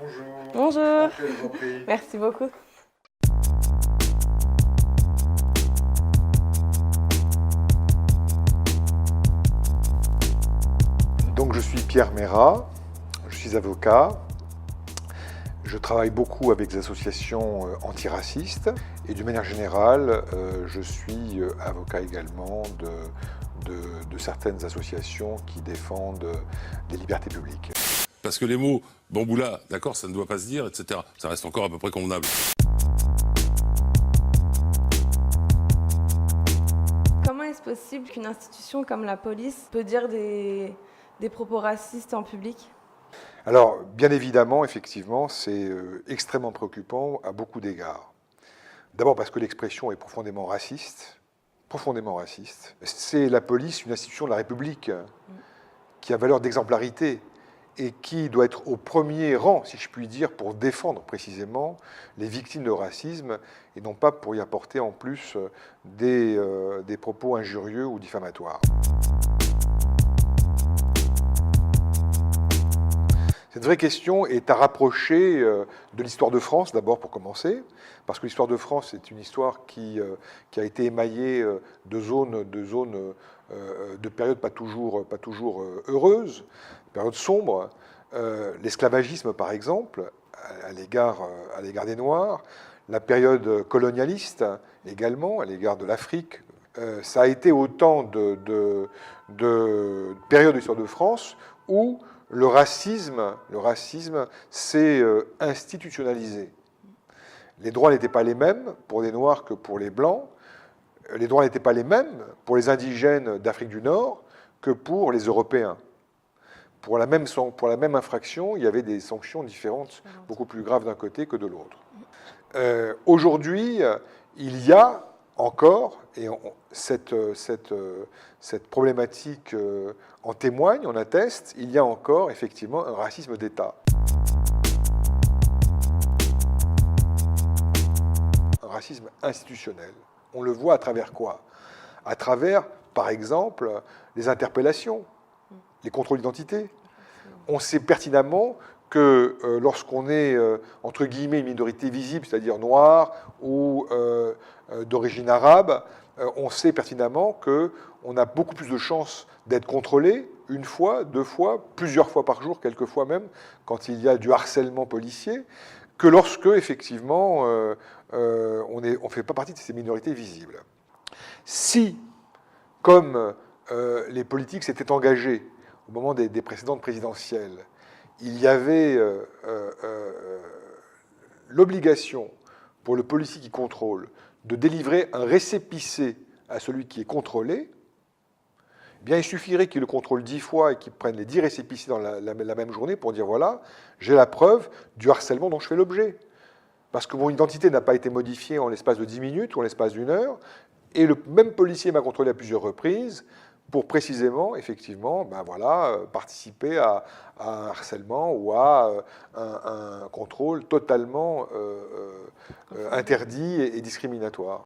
Bonjour. Bonjour. Entrez, je vous en prie. Merci beaucoup. Donc je suis Pierre Mérat, je suis avocat. Je travaille beaucoup avec des associations antiracistes et d'une manière générale, je suis avocat également de certaines associations qui défendent les libertés publiques. Parce que les mots « bamboula », d'accord, ça ne doit pas se dire, etc. Ça reste encore à peu près convenable. Comment est-ce possible qu'une institution comme la police peut dire des propos racistes en public? Alors, bien évidemment, effectivement, c'est extrêmement préoccupant à beaucoup d'égards. D'abord parce que l'expression est profondément raciste. Profondément raciste. C'est la police, une institution de la République, qui a valeur d'exemplarité et qui doit être au premier rang, si je puis dire, pour défendre précisément les victimes de racisme et non pas pour y apporter en plus des propos injurieux ou diffamatoires. Cette vraie question est à rapprocher de l'histoire de France, d'abord pour commencer, parce que l'histoire de France est une histoire qui a été émaillée de périodes pas toujours heureuses, périodes sombres. L'esclavagisme, par exemple, à l'égard des Noirs, la période colonialiste également, à l'égard de l'Afrique. Ça a été autant de périodes de l'histoire de France où le racisme s'est institutionnalisé. Les droits n'étaient pas les mêmes pour les Noirs que pour les Blancs. Les droits n'étaient pas les mêmes pour les indigènes d'Afrique du Nord que pour les Européens. Pour la même infraction, il y avait des sanctions différentes, beaucoup plus graves d'un côté que de l'autre. Aujourd'hui, il y a encore, et cette problématique en témoigne, en atteste, il y a encore effectivement un racisme d'État. Un racisme institutionnel. On le voit à travers quoi? À travers, par exemple, les interpellations, les contrôles d'identité. On sait pertinemment que lorsqu'on est, entre guillemets, une minorité visible, c'est-à-dire noire ou d'origine arabe, on sait pertinemment qu'on a beaucoup plus de chances d'être contrôlé une fois, deux fois, plusieurs fois par jour, quelquefois même, quand il y a du harcèlement policier, que lorsque, effectivement, on ne fait pas partie de ces minorités visibles. Si, comme les politiques s'étaient engagés au moment des précédentes présidentielles, il y avait l'obligation pour le policier qui contrôle de délivrer un récépissé à celui qui est contrôlé, eh bien, il suffirait qu'il le contrôle 10 fois et qu'il prenne les 10 récépissés dans la même journée pour dire, voilà, j'ai la preuve du harcèlement dont je fais l'objet. Parce que mon identité n'a pas été modifiée en l'espace de 10 minutes ou en l'espace d'une heure, et le même policier m'a contrôlé à plusieurs reprises pour précisément, effectivement, ben voilà, participer à un harcèlement ou à un contrôle totalement interdit et discriminatoire.